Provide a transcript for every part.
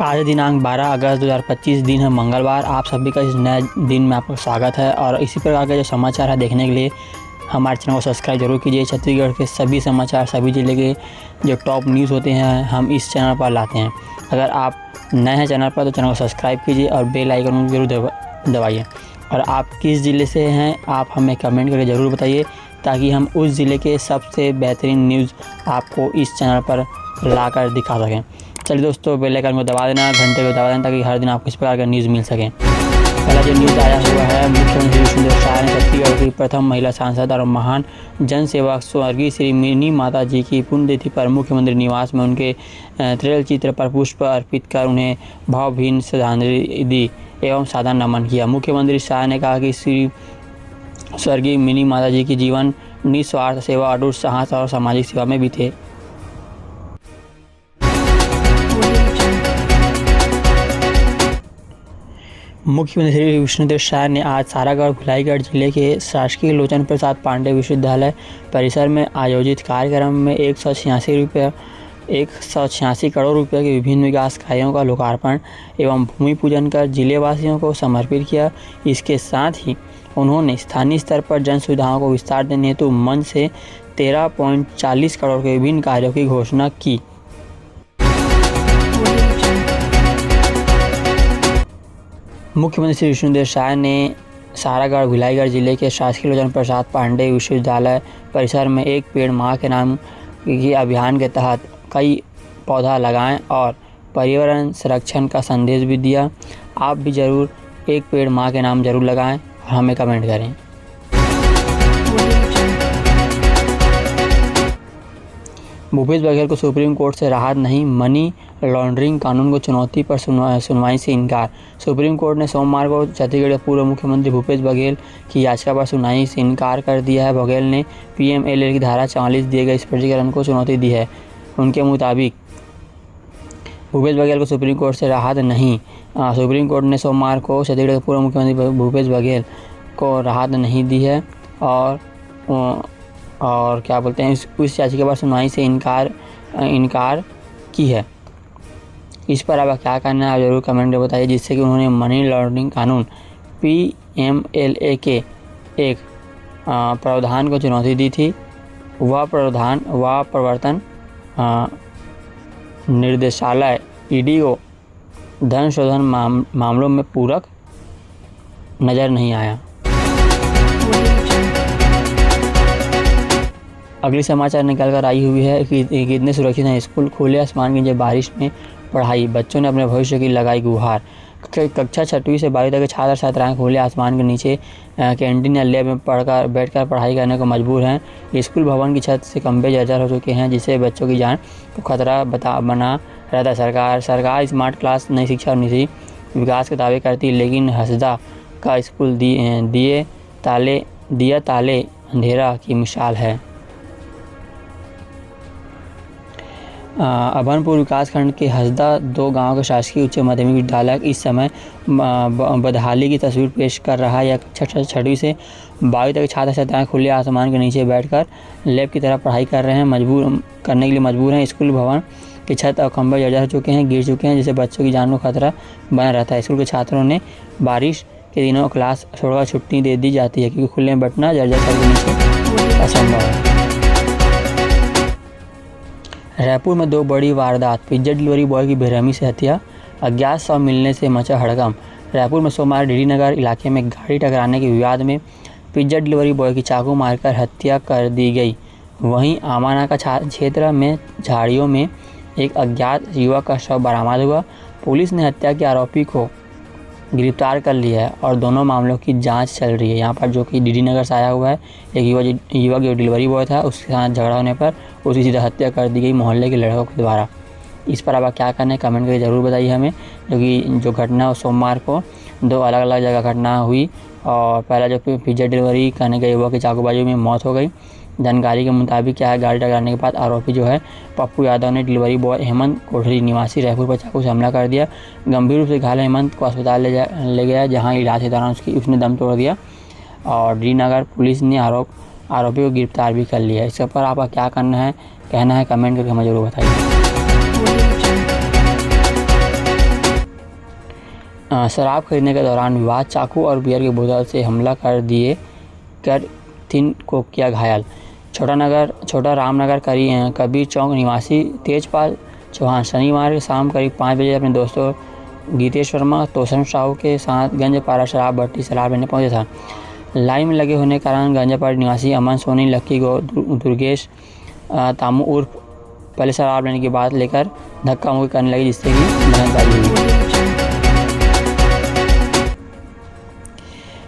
आज दिनांक 12 अगस्त 2025 दिन है मंगलवार। आप सभी का इस नए दिन में आपका स्वागत है और इसी प्रकार के जो समाचार है देखने के लिए हमारे चैनल को सब्सक्राइब जरूर कीजिए। छत्तीसगढ़ के सभी समाचार, सभी ज़िले के जो टॉप न्यूज़ होते हैं हम इस चैनल पर लाते हैं। अगर आप नए हैं चैनल पर तो चैनल को सब्सक्राइब कीजिए और बेल आइकन को जरूर दबाइए। और आप किस ज़िले से हैं आप हमें कमेंट करके ज़रूर बताइए, ताकि हम उस ज़िले के सबसे बेहतरीन न्यूज़ आपको इस चैनल पर लाकर दिखा सकें। चलिए दोस्तों, बेल आइकन को दबा देना, घंटे को दबा देना, ताकि हर दिन आपको इस प्रकार का न्यूज़ मिल सके। पहला जो न्यूज़ आया हुआ है, मुख्यमंत्री विष्णुदेव साय ने छत्तीसगढ़ की प्रथम महिला सांसद और महान जनसेवक स्वर्गीय श्री मिनी माता जी की पुण्यतिथि पर मुख्यमंत्री निवास में उनके तैल चित्र पर पुष्प अर्पित कर उन्हें भावभीनी श्रद्धांजलि दी एवं सादर नमन किया। मुख्यमंत्री शाह ने कहा कि श्री स्वर्गीय मिनी माता जी की जीवन निस्वार्थ सेवा, अटूट साहस और सामाजिक सेवा में बीते। मुख्यमंत्री श्री विष्णुदेव साय ने आज सारागढ़ भिलाईगढ़ जिले के शासकीय लोचन प्रसाद पांडे विश्वविद्यालय परिसर में आयोजित कार्यक्रम में 186 करोड़ रुपये के विभिन्न विकास कार्यों का लोकार्पण एवं भूमि पूजन कर जिलेवासियों को समर्पित किया। इसके साथ ही उन्होंने स्थानीय स्तर पर जन सुविधाओं को विस्तार देने हेतु मंच से 13.40 करोड़ के विभिन्न कार्यों की घोषणा की। मुख्यमंत्री श्री विष्णुदेव साय ने सारागढ़ भिलाईगढ़ जिले के शासकीय लोचन प्रसाद पांडे विश्वविद्यालय परिसर में एक पेड़ माँ के नाम के अभियान के तहत कई पौधा लगाएं और पर्यावरण संरक्षण का संदेश भी दिया। आप भी ज़रूर एक पेड़ माँ के नाम ज़रूर लगाएं और हमें कमेंट करें। भूपेश बघेल को सुप्रीम कोर्ट से राहत नहीं, मनी लॉन्ड्रिंग कानून को चुनौती पर सुनवाई से इनकार। सुप्रीम कोर्ट ने सोमवार को छत्तीसगढ़ के पूर्व मुख्यमंत्री भूपेश बघेल की याचिका पर सुनवाई से इनकार कर दिया है। बघेल ने PMLA की धारा 44 दिए गए स्पष्टीकरण को चुनौती दी है। उनके मुताबिक भूपेश बघेल को सुप्रीम कोर्ट से राहत नहीं। सुप्रीम कोर्ट ने सोमवार को छत्तीसगढ़ के पूर्व मुख्यमंत्री भूपेश बघेल को राहत नहीं दी है और क्या बोलते हैं, उस याचिका पर सुनवाई से इनकार की है। इस पर अब क्या करना है आप जरूर कमेंट में बताइए, जिससे कि उन्होंने मनी लॉन्ड्रिंग कानून PMLA के एक प्रावधान को चुनौती दी थी। वह प्रवर्तन निर्देशालय ED को धन शोधन मामलों में पूरक नज़र नहीं आया। अगली समाचार निकल कर आई हुई है कि कितने सुरक्षित हैं स्कूल, खुले आसमान की जब बारिश में पढ़ाई, बच्चों ने अपने भविष्य की लगाई गुहार। कक्षा 6वीं से 12वीं तक के छात्र छात्राएं खुले आसमान के नीचे कैंटीन या लैब में बैठकर पढ़ाई करने को मजबूर हैं। स्कूल भवन की छत से खंभे जर्जर हो चुके हैं, जिससे बच्चों की जान को खतरा बना रहता है। सरकार स्मार्ट क्लास, नई शिक्षा और निजी विकास के दावे करती है, लेकिन हसदा का स्कूल दिया ताले अंधेरा की मिसाल है। अभनपुर विकासखंड के हसदा 2 गांव के शासकीय उच्च माध्यमिक विद्यालय इस समय बदहाली की तस्वीर पेश कर रहा है। यह कक्षा 6वीं से 12वीं तक छात्र छात्राएं खुले आसमान के नीचे बैठकर लैब की तरह पढ़ाई कर रहे हैं, करने के लिए मजबूर हैं। स्कूल भवन की छत और खंभे जर्जर हो चुके हैं, गिर चुके हैं, जिससे बच्चों की जान को खतरा बना रहता है। स्कूल के छात्रों ने बारिश के दिनों क्लास छोड़कर छुट्टी दे दी जाती है, क्योंकि खुले में बैठना जर्जर छत के नीचे असंभव है। रायपुर में 2 बड़ी वारदात, पिज्जा डिलीवरी बॉय की बेरहमी से हत्या, अज्ञात शव मिलने से मचा हड़कंप। रायपुर में सोमवार DD नगर इलाके में गाड़ी टकराने के विवाद में पिज्जा डिलीवरी बॉय की चाकू मारकर हत्या कर दी गई। वहीं आमानाका क्षेत्र में झाड़ियों में एक अज्ञात युवक का शव बरामद हुआ। पुलिस ने हत्या के आरोपी को गिरफ्तार कर लिया है और दोनों मामलों की जांच चल रही है। यहाँ पर जो कि DD नगर से आया हुआ है एक युवक जो डिलीवरी बॉय था, उसके साथ झगड़ा होने पर उसकी सीधा हत्या कर दी गई मोहल्ले के लड़कों के द्वारा। इस पर अब क्या करना है कमेंट करके ज़रूर बताइए हमें, क्योंकि जो घटना है सोमवार को 2 अलग अलग जगह घटना हुई। और पहला जो पिज्जा डिलीवरी करने के युवक की चाकूबाजी में मौत हो गई। जानकारी के मुताबिक क्या है, गाड़ी टकराने के बाद आरोपी जो है पप्पू यादव ने डिलीवरी बॉय हेमंत कोठरी निवासी रायपुर पर चाकू से हमला कर दिया। गंभीर रूप से घायल हेमंत को अस्पताल ले गया, जहां इलाज के दौरान उसने दम तोड़ दिया और DD नगर पुलिस ने आरोपी को गिरफ्तार भी कर लिया। इसके पर आपका क्या कहना है कमेंट करके हमें जरूर बताइए। शराब खरीदने के दौरान विवाद, चाकू और बियर की बोतल से हमला कर 3 को किया घायल। छोटा रामनगर कबीर चौक निवासी तेजपाल चौहान शनिवार की शाम करीब 5 बजे अपने दोस्तों गीतेश वर्मा, तोषण साहू के साथ गंजपारा शराब भट्टी शराब लेने पहुंचा था। लाइन में लगे होने के कारण गंजपारा निवासी अमन सोनी, लक्की दुर्गेश तामू उर्फ पहले शराब लेने की बात लेकर धक्का मुक्की करने लगी, जिससे कि बहसबाजी हुई।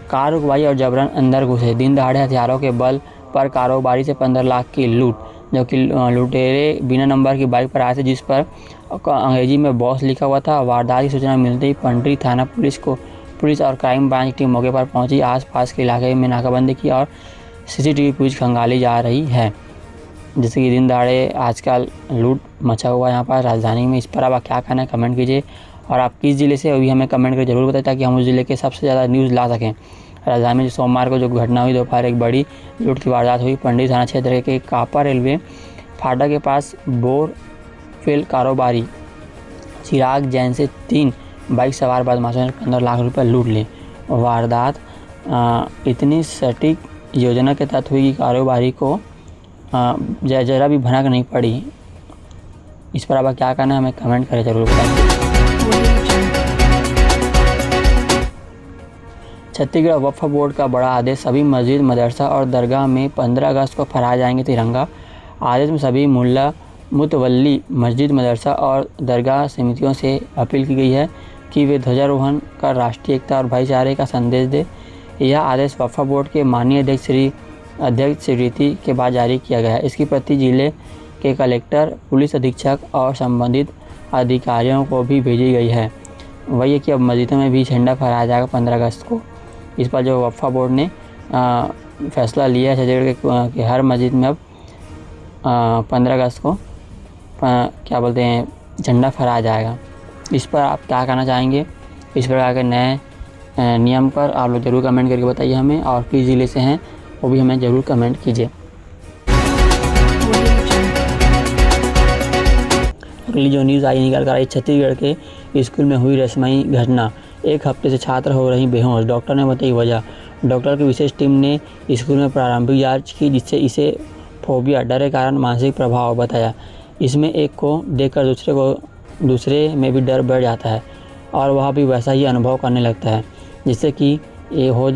कार रुकवाई और जबरन अंदर घुसे, दिन दहाड़े हथियारों के बल पर कारोबारी से 15 लाख की लूट। जबकि लुटेरे बिना नंबर की बाइक पर आए थे, जिस पर अंग्रेजी में बॉस लिखा हुआ था। वारदात की सूचना मिलते ही पंडरी थाना पुलिस और क्राइम ब्रांच की टीम मौके पर पहुंची। आसपास के इलाके में नाकाबंदी की और सीसीटीवी फुटेज खंगाली जा रही है। जैसे कि दिन दहाड़े आजकल लूट मचा हुआ है यहाँ पर राजधानी में। इस पर आप क्या कहना है कमेंट कीजिए, और आप किस ज़िले से अभी हमें कमेंट करके ज़रूर बताएं, ताकि हम उस ज़िले के सबसे ज़्यादा न्यूज़ ला सकें। राजधानी में सोमवार को जो घटना हुई, दोपहर एक बड़ी लूट की वारदात हुई। पंडरी थाना क्षेत्र के कापा रेलवे फाटक के पास बोरफिल कारोबारी चिराग जैन से 3 बाइक सवार बदमाशों ने 15 लाख रुपए लूट लिए। वारदात इतनी सटीक योजना के तहत हुई कि कारोबारी को जरा भी भनक नहीं पड़ी। इस पर आप क्या कहना है हमें कमेंट करें ज़रूर बताएं। छत्तीसगढ़ वक्फ बोर्ड का बड़ा आदेश, सभी मस्जिद, मदरसा और दरगाह में 15 अगस्त को फहराए जाएंगे तिरंगा। आदेश में सभी मुल्ला मुतवल्ली मस्जिद, मदरसा और दरगाह समितियों से अपील की गई है कि वे ध्वजारोहण कर राष्ट्रीय एकता और भाईचारे का संदेश दें। यह आदेश वक्फ बोर्ड के माननीय अध्यक्ष श्री रीति के बाद जारी किया गया है। इसकी प्रति जिले के कलेक्टर, पुलिस अधीक्षक और संबंधित अधिकारियों को भी भेजी गई है। वही है कि अब मस्जिदों में भी झंडा फहराया जाएगा 15 अगस्त को। इस पर जो वक्फ बोर्ड ने फैसला लिया है छत्तीसगढ़ के हर मस्जिद में अब 15 अगस्त को क्या बोलते हैं झंडा फहराया जाएगा। इस पर आप क्या कहना चाहेंगे? इस प्रकार के नए नियम पर आप लोग ज़रूर कमेंट करके बताइए हमें, और किस ज़िले से हैं वो भी हमें ज़रूर कमेंट कीजिए। अगली जो न्यूज़ आई निकल कर आई, छत्तीसगढ़ के स्कूल में हुई रहस्यमयी घटना। 1 हफ्ते से छात्र हो रही बेहोश, डॉक्टर ने बताई वजह। डॉक्टर की विशेष टीम ने स्कूल में प्रारंभिक जांच की, जिससे इसे फोबिया, डर के कारण मानसिक प्रभाव बताया। इसमें एक को देखकर दूसरे में भी डर बढ़ जाता है और वह भी वैसा ही अनुभव करने लगता है, जिससे कि ये हो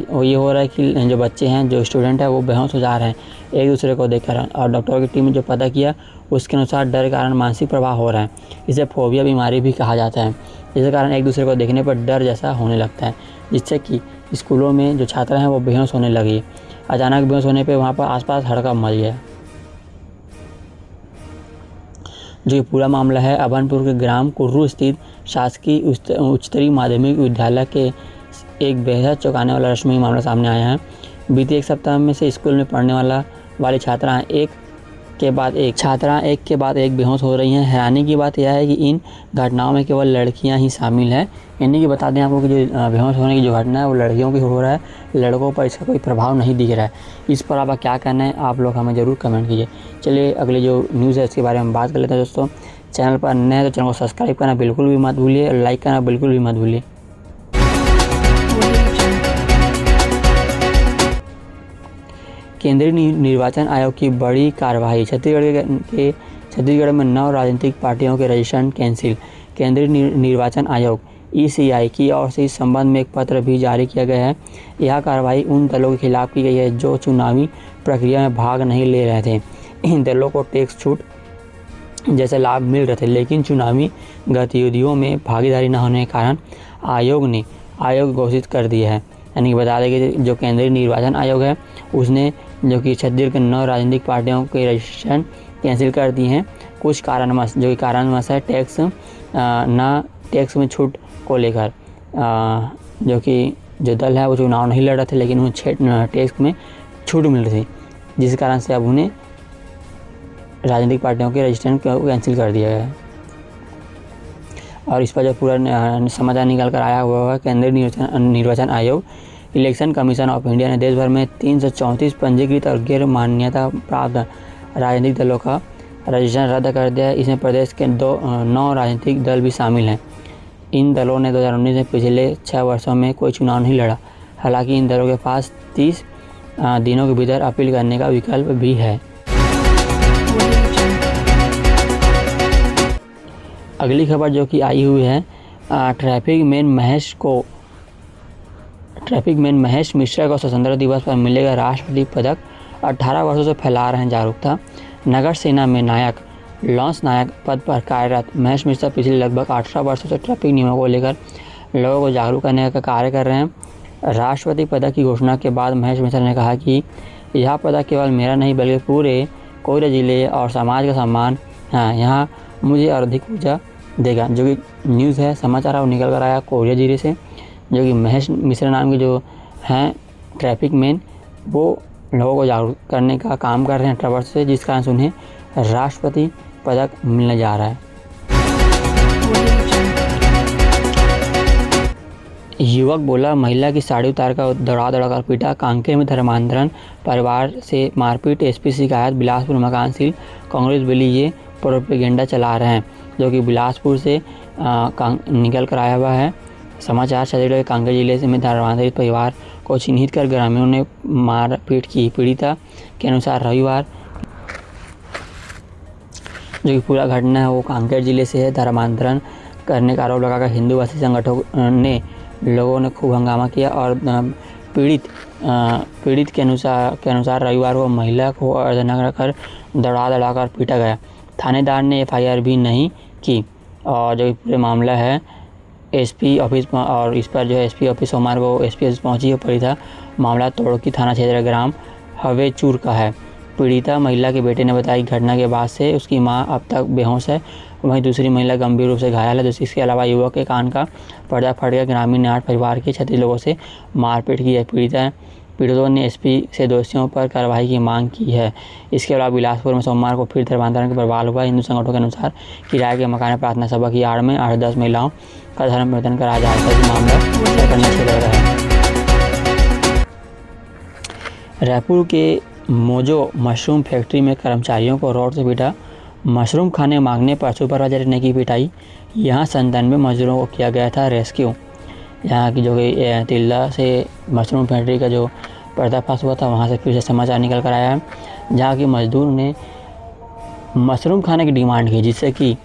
रहा है कि जो बच्चे हैं, जो स्टूडेंट है, वो बेहोश हो जा रहे हैं एक दूसरे को देखकर। और डॉक्टरों की टीम ने जो पता किया उसके अनुसार डर के कारण मानसिक प्रभाव हो रहा है। इसे फोबिया बीमारी भी कहा जाता है, जिसके कारण एक दूसरे को देखने पर डर जैसा होने लगता है, जिससे कि स्कूलों में जो छात्र हैं वो बेहोश होने लगे। अचानक बेहोश होने पर वहाँ पर आसपास हड़कंप मच गया। जो पूरा मामला है अभनपुर के ग्राम कुर्रू स्थित शासकीय उच्चतरी माध्यमिक विद्यालय के एक बेहद चौंकाने वाला रश्मि मामला सामने आया है। बीते 1 सप्ताह में से स्कूल में पढ़ने वाली छात्राएं एक के बाद एक बेहोश हो रही हैं। हैरानी की बात यह है कि इन घटनाओं में केवल लड़कियां ही शामिल हैं। यानी कि बता दें आपको कि जो बेहोश होने की जो घटना है वो लड़कियों की हो रहा है, लड़कों पर इसका कोई प्रभाव नहीं दिख रहा है। इस पर आप क्या कहना है आप लोग हमें ज़रूर कमेंट कीजिए। चलिए अगली जो न्यूज़ है इसके बारे में बात कर लेते हैं दोस्तों। चैनल पर नए हैं तो चैनल को सब्सक्राइब करना बिल्कुल भी मत भूलिए, और लाइक करना बिल्कुल भी मत भूलिए। केंद्रीय निर्वाचन आयोग की बड़ी कार्रवाई, छत्तीसगढ़ में 9 राजनीतिक पार्टियों के रजिस्ट्रेशन कैंसिल। केंद्रीय निर्वाचन आयोग ECI की ओर से इस संबंध में एक पत्र भी जारी किया गया है। यह कार्रवाई उन दलों के खिलाफ की गई है जो चुनावी प्रक्रिया में भाग नहीं ले रहे थे। इन दलों को टैक्स छूट जैसे लाभ मिल रहे थे, लेकिन चुनावी गतिविधियों में भागीदारी न होने के कारण आयोग घोषित कर दिया है। यानी कि बता दें कि जो केंद्रीय निर्वाचन आयोग है उसने जो कि छत्तीसगढ़ के 9 राजनीतिक पार्टियों के रजिस्ट्रेशन कैंसिल कर दिए हैं कुछ कारणवश है टैक्स में छूट को लेकर। जो कि जो दल है वो चुनाव नहीं लड़ रहे थे, लेकिन उन्हें टैक्स में छूट मिल रही थी, जिस कारण से अब उन्हें राजनीतिक पार्टियों के रजिस्ट्रेशन को कैंसिल कर दिया गया है। और इस पर जो पूरा समाचार निकल कर आया हुआ है, केंद्रीय निर्वाचन आयोग इलेक्शन कमीशन ऑफ इंडिया ने देश भर में 334 पंजीकृत और गैर मान्यता प्राप्त राजनीतिक दलों का रजिस्ट्रेशन रद्द कर दिया है। इसमें प्रदेश के 9 राजनीतिक दल भी शामिल हैं। इन दलों ने 2019 में पिछले 6 वर्षों में कोई चुनाव नहीं लड़ा। हालांकि इन दलों के पास 30 दिनों के भीतर अपील करने का विकल्प भी है। अगली खबर जो कि आई हुई है, ट्रैफिक मैन महेश मिश्रा को स्वतंत्रता दिवस पर मिलेगा राष्ट्रपति पदक। 18 वर्षों से फैला रहे हैं जागरूकता। नगर सेना में लॉन्स नायक पद पर कार्यरत महेश मिश्रा पिछले लगभग 18 वर्षों से ट्रैफिक नियमों को लेकर लोगों को जागरूक करने का कार्य कर रहे हैं। राष्ट्रपति पदक की घोषणा के बाद महेश मिश्रा ने कहा कि यह पदक केवल मेरा नहीं बल्कि पूरे कोयले जिले और समाज का सम्मान है। यहाँ मुझे और अधिक ऊर्जा देगा। जो कि न्यूज़ है, समाचार वो निकल कर आया कोरिया जिले से, जो कि महेश मिश्रा नाम के जो हैं ट्रैफिक मैन, वो लोगों को जागरूक करने का काम कर रहे हैं 18 वर्ष से, जिस कारण से उन्हें राष्ट्रपति पदक मिलने जा रहा है। युवक बोला महिला की साड़ी उतार कर दौड़ा कर पीटा। कांकेर में धर्मांतरण परिवार से मारपीट, एसपी शिकायत। बिलासपुर मकान सील, कांग्रेस बिली ये प्रोपेगेंडा चला रहे हैं। जो कि बिलासपुर से निकल कर आया हुआ है समाचार। छत्तीसगढ़ के कांकेर जिले से में धर्मांतरित परिवार को चिन्हित कर ग्रामीणों ने मारपीट की। पीड़िता के अनुसार रविवार जो कि पूरा घटना है वो कांकेर जिले से है। धर्मांतरण करने का आरोप लगाकर हिंदूवादी संगठनों ने लोगों ने खूब हंगामा किया और पीड़ित के अनुसार रविवार को महिला को अर्धनग्न कर दौड़ा कर पीटा गया। थानेदार ने एफआईआर भी नहीं की और जो पूरे मामला है एसपी ऑफिस, और इस पर जो है एसपी ऑफिस सोमवार को एसपी ऑफिस पहुंची और पड़ी था। मामला तोड़की थाना क्षेत्र ग्राम हवेचूर का है। पीड़िता महिला के बेटे ने बताया कि घटना के बाद से उसकी मां अब तक बेहोश है, वहीं दूसरी महिला गंभीर रूप से घायल है। इसके अलावा युवक के कान का पर्दा फट गया। ग्रामीण ने 8 परिवार के 36 लोगों से मारपीट की है। पीड़ितों ने एसपी से दोषियों पर कार्रवाई की मांग की है। इसके अलावा बिलासपुर में सोमवार को फिर धर्मांतरण का बवाल हुआ। हिंदू संगठनों के अनुसार किराए के मकान में प्रार्थना सभा की आड़ में 8-10 महिलाओं का धर्म परिवर्तन कराया जा रहा है। मामला करना चाहिए रहा है। रायपुर के मोजो मशरूम फैक्ट्री में कर्मचारियों को रॉड से पीटा। मशरूम खाने मांगने पर सुपरवाइजर ने की पिटाई। यहाँ 97 मजदूरों को किया गया था रेस्क्यू। यहाँ की जो कि तिल्दा से मशरूम फैक्ट्री का जो पर्दाफाश हुआ था वहाँ से फिर से समाचार निकल कर आया है, जहाँ की मजदूर ने मशरूम खाने की डिमांड की, जिससे कि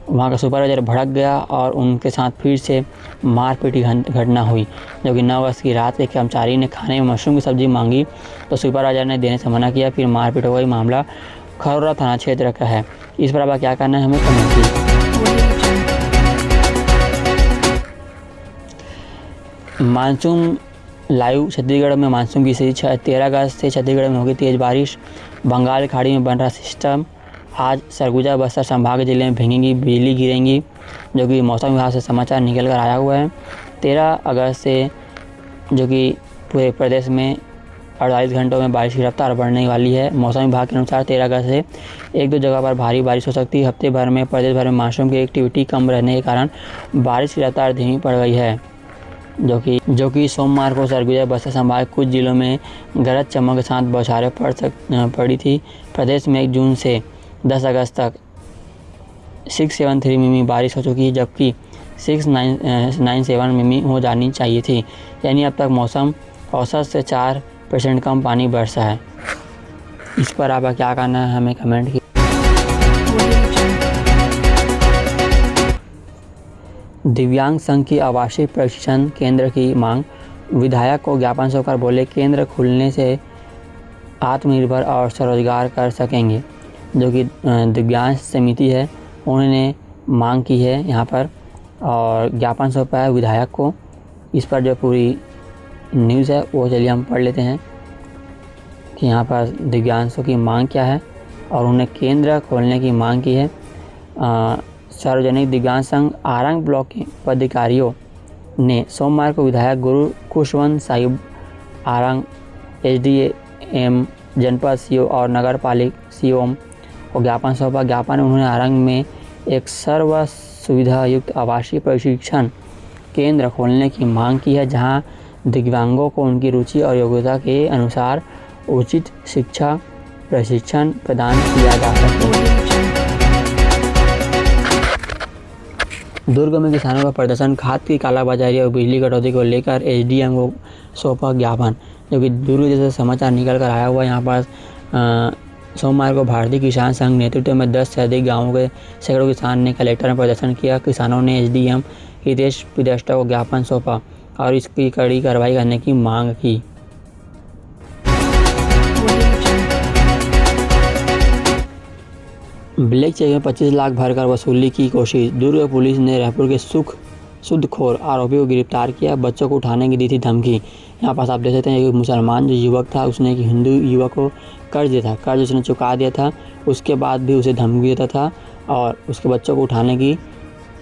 वहाँ का सुपरवाइजर भड़क गया और उनके साथ फिर से मारपीट की घटना हुई। जो कि 9 वर्ष की रात एक कर्मचारी ने खाने में मशरूम की सब्जी मांगी तो सुपरवाइजर ने देने से मना किया, फिर मारपीट हो गई। मामला खरोरा थाना क्षेत्र का है। इस पर अब क्या करना है हमें कमेंट कीजिए। मानसून लाइव, छत्तीसगढ़ में मानसून की स्थिति 13 अगस्त से छत्तीसगढ़ में होगी तेज़ बारिश। बंगाल की खाड़ी में बन रहा सिस्टम आज सरगुजा बस्तर संभाग के जिले में भीगेंगी, बिजली गिरेंगी। जो कि मौसम विभाग से समाचार निकल कर आया हुआ है। 13 अगस्त से जो कि पूरे प्रदेश में 48 घंटों में बारिश की रफ्तार बढ़ने वाली है। मौसम विभाग के अनुसार 13 अगस्त से 1-2 जगह पर भारी बारिश हो सकती है। हफ्ते भर में प्रदेश भर में मानसून की एक्टिविटी कम रहने के कारण बारिश की रफ्तार धीमी पड़ गई है। जो कि सोमवार को सरगुजा बस्तर संभाग कुछ जिलों में गरज चमक के साथ बौछारें पड़ी थी। प्रदेश में 1 जून से 10 अगस्त तक 673 मिमी बारिश हो चुकी है, जबकि 697 मिमी हो जानी चाहिए थी। यानी अब तक मौसम औसत से 4% कम पानी बरसा है। इस पर आप क्या कहना है हमें कमेंट कीजिए। दिव्यांग संघ की आवासीय प्रशिक्षण केंद्र की मांग। विधायक को ज्ञापन सौंपकर बोले केंद्र खुलने से आत्मनिर्भर और स्वरोजगार कर सकेंगे। जो कि दिव्यांग समिति है उन्होंने मांग की है यहाँ पर और ज्ञापन सौंपा है विधायक को। इस पर जो पूरी न्यूज़ है वो चलिए हम पढ़ लेते हैं कि यहाँ पर दिव्यांगों की मांग क्या है और उन्हें केंद्र खोलने की मांग की है। सार्वजनिक दिव्यांग संघ आरंग ब्लॉक के पदाधिकारियों ने सोमवार को विधायक गुरु खुशवंत साहिब आरंग, एसडीएम जनपद सीओ और नगर पालिक सीओ को ज्ञापन सौंपा। ज्ञापन में उन्होंने आरंग में एक सर्व सुविधा युक्त आवासीय प्रशिक्षण केंद्र खोलने की मांग की है, जहां दिव्यांगों को उनकी रुचि और योग्यता के अनुसार उचित शिक्षा प्रशिक्षण प्रदान किया जा सके। दुर्ग में किसानों का प्रदर्शन, खाद की कालाबाजारी और बिजली कटौती को लेकर एसडीएम को सौंपा ज्ञापन। जो कि दुर्ग जैसे समाचार निकल कर आया हुआ यहाँ पास सोमवार को भारतीय किसान संघ नेतृत्व में 10 से अधिक गांवों के सैकड़ों किसान ने कलेक्टर में प्रदर्शन किया। किसानों ने एसडीएम हितेश पिदष्टा को ज्ञापन सौंपा और इसकी कड़ी कार्रवाई करने की मांग की। ब्लैक चेक में 25 लाख भरकर वसूली की कोशिश। दुर्ग पुलिस ने रायपुर के सूदखोर आरोपी को गिरफ्तार किया। बच्चों को उठाने की दी थी धमकी। यहाँ पास आप देख सकते हैं एक मुसलमान जो युवक था, उसने एक हिंदू युवक को कर्ज दिया था, कर्ज उसने चुका दिया था, उसके बाद भी उसे धमकी देता था और उसके बच्चों को उठाने की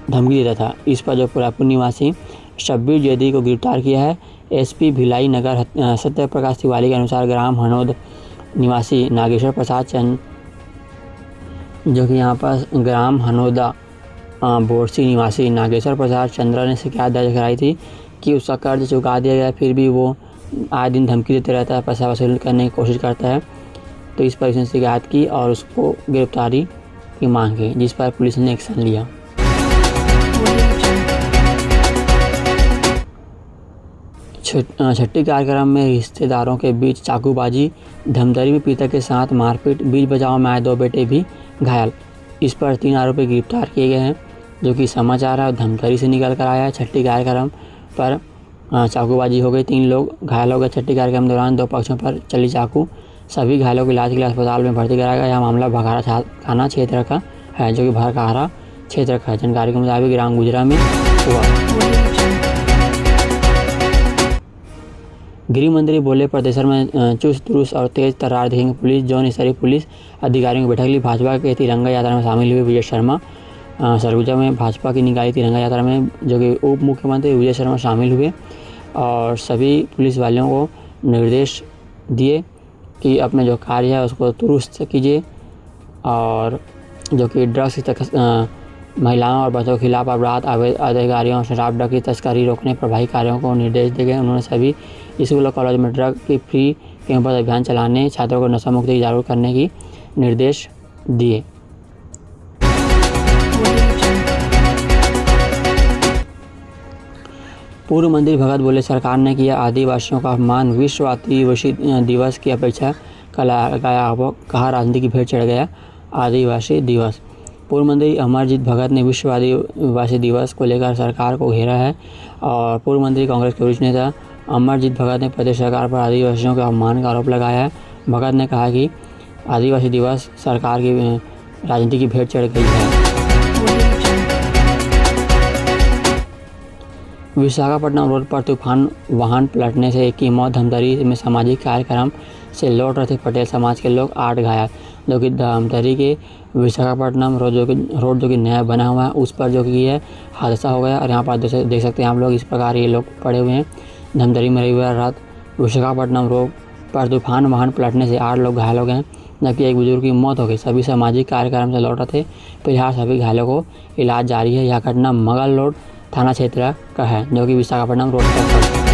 धमकी देता था। इस पर जो रायपुर निवासी शब्बीर जैदी को गिरफ्तार किया है। एसपी भिलाई नगर सत्य प्रकाश तिवारी के अनुसार ग्राम हनोद निवासी नागेश्वर प्रसाद चंद, जो कि यहाँ पर ग्राम हनोदा बोरसी निवासी नागेश्वर प्रसाद चंद्रा ने शिकायत दर्ज कराई थी कि उसका कर्ज चुका दिया गया, फिर भी वो आए दिन धमकी देते रहता है, पैसा वसूल करने की कोशिश करता है। तो इस पर उसने शिकायत की और उसको गिरफ्तारी की मांग की, जिस पर पुलिस ने एक्शन लिया। छठी कार्यक्रम में रिश्तेदारों के बीच चाकूबाजी, धमतरी में पिता के साथ मारपीट, बीच बचाव में आए 2 बेटे भी घायल। इस पर 3 आरोपी गिरफ्तार किए गए हैं। जो कि समाचार है धमतरी से निकल कर आया है। छठी कार्यक्रम पर चाकूबाजी हो गई, 3 लोग घायल हो गए। छठी कार्यक्रम के दौरान 2 पक्षों पर चली चाकू। सभी घायलों को इलाज के लिए अस्पताल में भर्ती कराया गया। यह मामला भखारा थाना क्षेत्र का है, जो कि भखारा क्षेत्र का है। जानकारी के मुताबिक ग्राम गुजरा में हुआ। गृह मंत्री बोले प्रदेश में चुस्त दुरुस्त और तेज तर्रार दिखेंगे पुलिस। जौन स्तरीय पुलिस अधिकारियों की बैठक ली। भाजपा के तिरंगा यात्रा में शामिल हुए विजय शर्मा। सरगुजा में भाजपा की निकाली तिरंगा यात्रा में जो कि उप मुख्यमंत्री विजय शर्मा शामिल हुए और सभी पुलिस वालों को निर्देश दिए कि अपने जो कार्य है उसको दुरुस्त कीजिए और जो कि ड्रग्स की महिलाओं और बच्चों के खिलाफ अपराध, अधिकारियों और शराब ड्रग की तस्करी रोकने प्रभावी कार्यों को निर्देश दिए गए। उन्होंने सभी स्कूल और कॉलेज में ड्रग की फ्री कैंपस अभियान चलाने, छात्रों को नशा मुक्ति जागरूक करने की निर्देश दिए। पूर्व मंत्री भगत बोले सरकार ने किया आदिवासियों का अपमान, विश्व आदिवासी दिवस की अपेक्षा कहा राजनीति की भेंट चढ़ गया आदिवासी दिवस। पूर्व मंत्री अमरजीत भगत ने विश्व आदिवासी दिवस को लेकर सरकार को घेरा है और पूर्व मंत्री कांग्रेस के वरिष्ठ नेता अमरजीत भगत ने प्रदेश सरकार पर आदिवासियों के अपमान का आरोप लगाया है। भगत ने कहा कि आदिवासी दिवस सरकार की राजनीति की भेंट चढ़ गई है। विशाखापट्टनम रोड पर तूफान वाहन पलटने से एक की मौत। धमतरी में सामाजिक कार्यक्रम से लौट रहे थे पटेल समाज के लोग, 8 घायल। जो कि धमतरी के विशाखापट्टनम रोड जो कि नया बना हुआ है उस पर जो कि ये हादसा हो गया और यहाँ पर देख सकते हैं आप लोग, इस प्रकार ये लोग पड़े हुए हैं। धमतरी में रविवार रात विशाखापट्टनम रोड पर तूफान वाहन पलटने से 8 लोग घायल हो गए, जबकि एक बुजुर्ग की मौत हो गई। सभी सामाजिक कार्यक्रम से लौट रहे थे। फिलहाल सभी घायलों को इलाज जारी है। यह घटना मगल रोड थाना क्षेत्र का है, जो कि विशाखापट्टनम रोड पर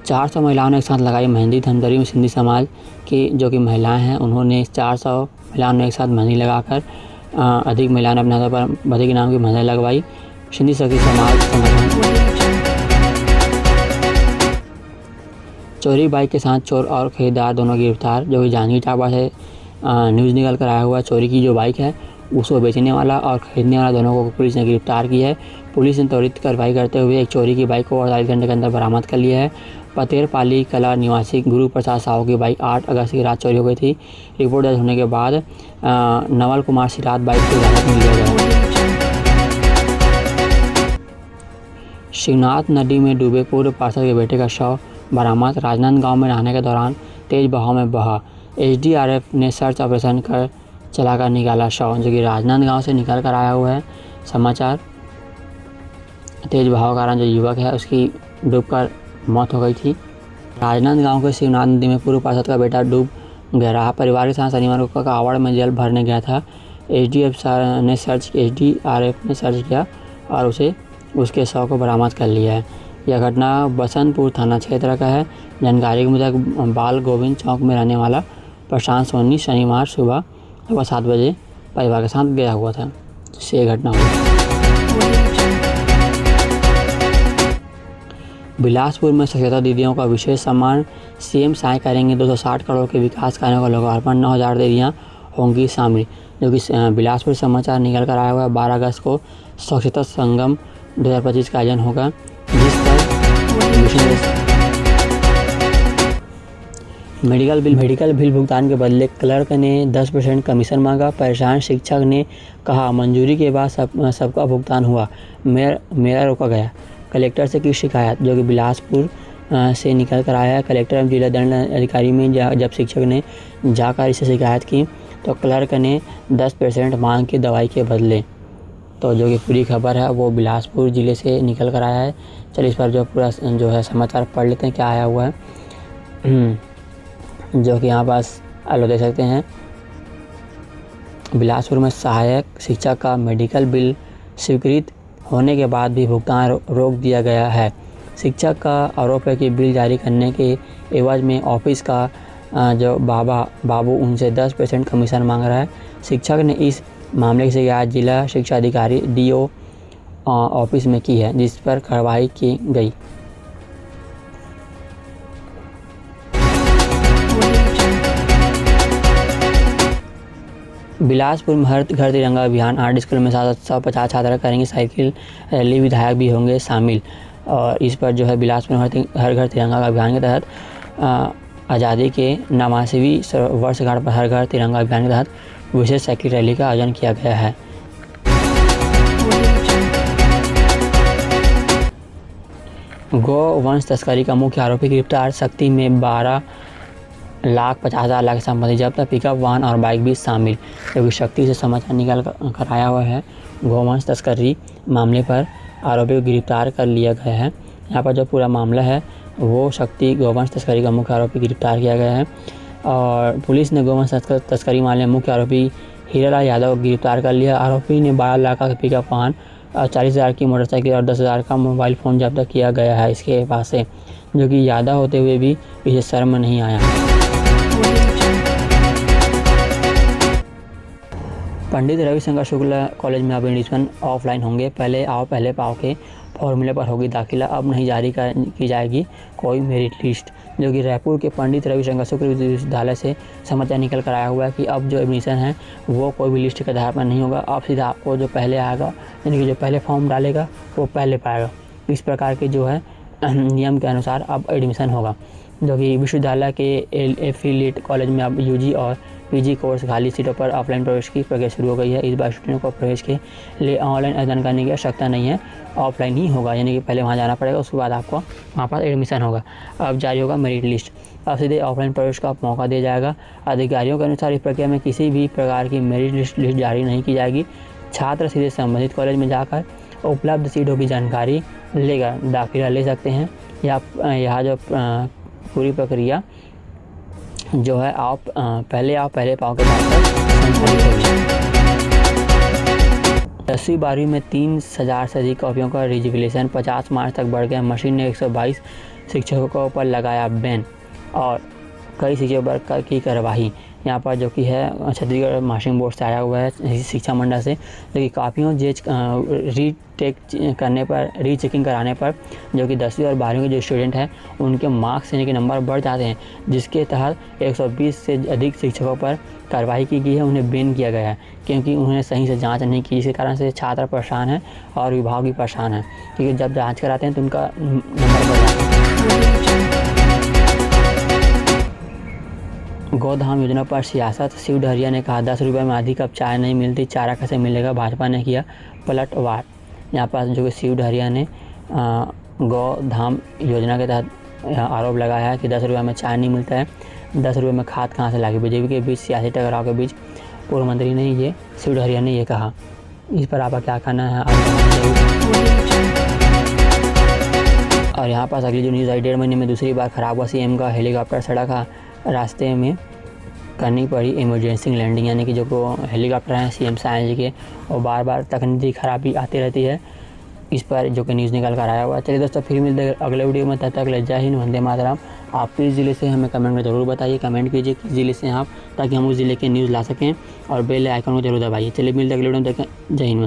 400 महिलाओं ने एक साथ लगाई मेहंदी। धमतरी में सिंधी समाज की जो कि महिलाएं हैं उन्होंने 400 महिलाओं ने एक साथ मेहंदी लगाकर अधिक महिलाओं ने अपने हाथों पर बधी के नाम की मेहंदी लगवाई। सिंधी शक्ति समाज संगठन। चोरी बाइक के साथ चोर और खरीदार दोनों गिरफ्तार। जो कि जांजगीर चांपा से न्यूज़ निकल कर आया हुआ चोरी की जो बाइक है उसको बेचने वाला और खरीदने वाला दोनों को पुलिस ने गिरफ्तार किया है। पुलिस ने त्वरित कार्रवाई करते हुए एक चोरी की बाइक को 48 घंटे के अंदर बरामद कर लिया है। पतेरपाली कला निवासी गुरु प्रसाद साहू की बाइक 8 अगस्त की रात चोरी हो गई थी। रिपोर्ट दर्ज होने के बाद नवल कुमार सिराज बाइक को हिरासत में लिया गया। शिवनाथ नदी में डूबे पूर्व पार्षद के बेटे का शव बरामद। राजनांदगांव में नहाने के दौरान तेज बहाव में बहा। एसडीआरएफ ने सर्च ऑपरेशन चलाकर निकाला शव, जो कि राजनांदगांव से निकल कर आया हुआ है। समाचार तेज बहाव के कारण जो युवक है उसकी डूबकर मौत हो गई थी। राजनांदगांव के शिवनाथ नदी में पूर्व पार्षद का बेटा डूब गया। परिवार के साथ शनिवार को कावड़ में जल भरने गया था। एसडीआरएफ ने सर्च किया और उसके शव को बरामद कर लिया है। यह घटना बसंतपुर थाना क्षेत्र का है। जानकारी के मुताबिक बाल गोविंद चौक में रहने वाला प्रशांत सोनी शनिवार सुबह 7 बजे परिवार के साथ गया हुआ था, जिससे ये घटना हुई। बिलासपुर में साक्षरता दीदियों का विशेष सम्मान, सीएम सहाय करेंगे 260 करोड़ के विकास कार्यों का लोकार्पण, 9000 दीदियाँ होंगी शामिल। जो कि बिलासपुर समाचार निकल कर आया हुआ है। 12 अगस्त को स्वच्छता संगम 2025 का आयोजन होगा, जिस पर मेडिकल बिल भुगतान के बदले क्लर्क ने 10% कमीशन मांगा। परेशान शिक्षक ने कहा मंजूरी के बाद सबका भुगतान हुआ, मेरा रोका गया। कलेक्टर से की शिकायत, जो कि बिलासपुर से निकल कर आया है। कलेक्टर एवं जिला दंड अधिकारी में जब शिक्षक ने जाकर इससे शिकायत की तो क्लर्क ने 10% मांग की दवाई के बदले। तो जो कि पूरी खबर है वो बिलासपुर ज़िले से निकल कर आया है। चलिए इस पर जो पूरा जो है समाचार पढ़ लेते हैं क्या आया हुआ है, जो कि यहाँ पास आलो देख सकते हैं। बिलासपुर में सहायक शिक्षक का मेडिकल बिल स्वीकृत होने के बाद भी भुगतान रोक दिया गया है। शिक्षक का आरोप है कि बिल जारी करने के एवज में ऑफिस का जो बाबू उनसे 10% कमीशन मांग रहा है। शिक्षक ने इस मामले की शिकायत जिला शिक्षा अधिकारी DO ऑफिस में की है, जिस पर कार्रवाई की गई। बिलासपुर में हर घर तिरंगा अभियान, 8 स्कूल में 750 छात्र करेंगे साइकिल रैली, विधायक भी होंगे शामिल। और इस पर जो है बिलासपुर में हर घर तिरंगा अभियान के तहत आज़ादी के 89वीं वर्षगांठ पर हर घर तिरंगा अभियान के तहत विशेष साइकिल रैली का आयोजन किया गया है। गौ वंश तस्करी का मुख्य आरोपी गिरफ्तार, शक्ति में 12,50,000 लाख संपत्ति जब्त, पिकअप वाहन और बाइक भी शामिल। क्योंकि शक्ति से समाचार निकल कर आया हुआ है। गौवंश तस्करी मामले पर आरोपी को गिरफ्तार कर लिया गया है। यहाँ पर जो पूरा मामला है वो शक्ति गौवंश तस्करी का मुख्य आरोपी गिरफ्तार किया गया है। और पुलिस ने गौवंश तस्करी मामले में मुख्य आरोपी हीरालाल यादव को गिरफ्तार कर लिया। आरोपी ने 12 लाख का पिकअप वाहन, 40,000 की मोटरसाइकिल और 10,000 का मोबाइल फ़ोन जब्त किया गया है इसके पास से, जो कि यादव होते हुए भी इसे शर्म नहीं आया। पंडित रविशंकर शुक्ला कॉलेज में अब एडमिशन ऑफलाइन होंगे। पहले आओ पहले पाओ के फॉर्मूले पर होगी दाखिला, अब नहीं जारी की जाएगी कोई मेरिट लिस्ट। जो कि रायपुर के पंडित रविशंकर शुक्ला विश्वविद्यालय से समाचार निकल कर आया हुआ है कि अब जो एडमिशन है वो कोई भी लिस्ट के आधार पर नहीं होगा। अब सीधा आपको जो पहले आएगा, यानी कि जो पहले फॉर्म डालेगा वो पहले पाएगा। इस प्रकार के जो है नियम के अनुसार अब एडमिशन होगा। जो कि विश्वविद्यालय के एफिलिएट कॉलेज में अब UG और PG कोर्स खाली सीटों पर ऑफलाइन प्रवेश की प्रक्रिया शुरू हो गई है। इस बार स्टूडेंट को प्रवेश के लिए ऑनलाइन आवेदन करने की आवश्यकता नहीं है, ऑफलाइन ही होगा। यानी कि पहले वहाँ जाना पड़ेगा, उसके बाद आपको वहाँ पर एडमिशन होगा। अब जारी होगा मेरिट लिस्ट, अब सीधे ऑफलाइन प्रवेश का मौका दिया जाएगा। अधिकारियों के अनुसार इस प्रक्रिया में किसी भी प्रकार की मेरिट लिस्ट जारी नहीं की जाएगी। छात्र सीधे संबंधित कॉलेज में जाकर उपलब्ध सीटों की जानकारी लेकर दाखिला ले सकते हैं। यहाँ जो पूरी प्रक्रिया जो है आप पहले पाओ के बाद संचालित होगी। 10वीं 12वीं में 3,000 से अधिक कॉपियों का रिजर्वेशन, 50 मार्च तक बढ़ गया। मशीन ने 122 शिक्षकों पर लगाया बैन और कई शिक्षकों पर की कार्रवाई। यहाँ पर जो कि है छत्तीसगढ़ मार्किंग बोर्ड से आया हुआ है, शिक्षा मंडल से, जो कि कॉपियों रीचेकिंग कराने पर जो कि 10वीं और 12वीं के जो स्टूडेंट हैं उनके मार्क्स यानी कि नंबर बढ़ जाते हैं, जिसके तहत 120 से अधिक शिक्षकों पर कार्रवाई की गई है। उन्हें बैन किया गया है क्योंकि उन्होंने सही से जांच नहीं की, जिसके कारण से छात्र परेशान हैं और विभाग भी परेशान है, क्योंकि जब जाँच कराते हैं तो उनका नंबर बढ़ जाता है। गोधाम योजना पर सियासत, शिव डहरिया ने कहा 10 रुपये में आधी कप चाय नहीं मिलती, चारा कैसे मिलेगा, भाजपा ने किया पलटवार। यहाँ पर जो कि शिव डहरिया ने गोधाम योजना के तहत आरोप लगाया है कि 10 रुपये में चाय नहीं मिलता है, 10 रुपये में खाद कहाँ से लाएगी। बीजेपी के बीच सियासी टकराव के बीच पूर्व मंत्री ने ये शिव डहरिया ने ये कहा। इस पर आपका क्या कहना है? और यहाँ पास अगली जो न्यूज़ आई, 1.5 महीने में दूसरी बार खराब हुआ CM का हेलीकॉप्टर, सड़क रास्ते में करनी पड़ी इमरजेंसी लैंडिंग। यानी कि जो हेलीकॉप्टर हैं CM साइंस जी के, और बार बार तकनीकी खराबी आती रहती है। इस पर जो कि न्यूज़ निकल कर आया हुआ है। चलिए दोस्तों, फिर मिलते हैं अगले वीडियो में, तब तक ले जय हिंद, वंदे मातरम, आप किस ज़िले से हमें कमेंट में ज़रूर बताइए, कमेंट कीजिए किस ज़िले से हैं आप, ताकि हम उस ज़िले के न्यूज़ ला सकें और बेल आइकन को जरूर दबाइए। चलिए मिलते हैं अगले वीडियो में, देखें। जय हिंद।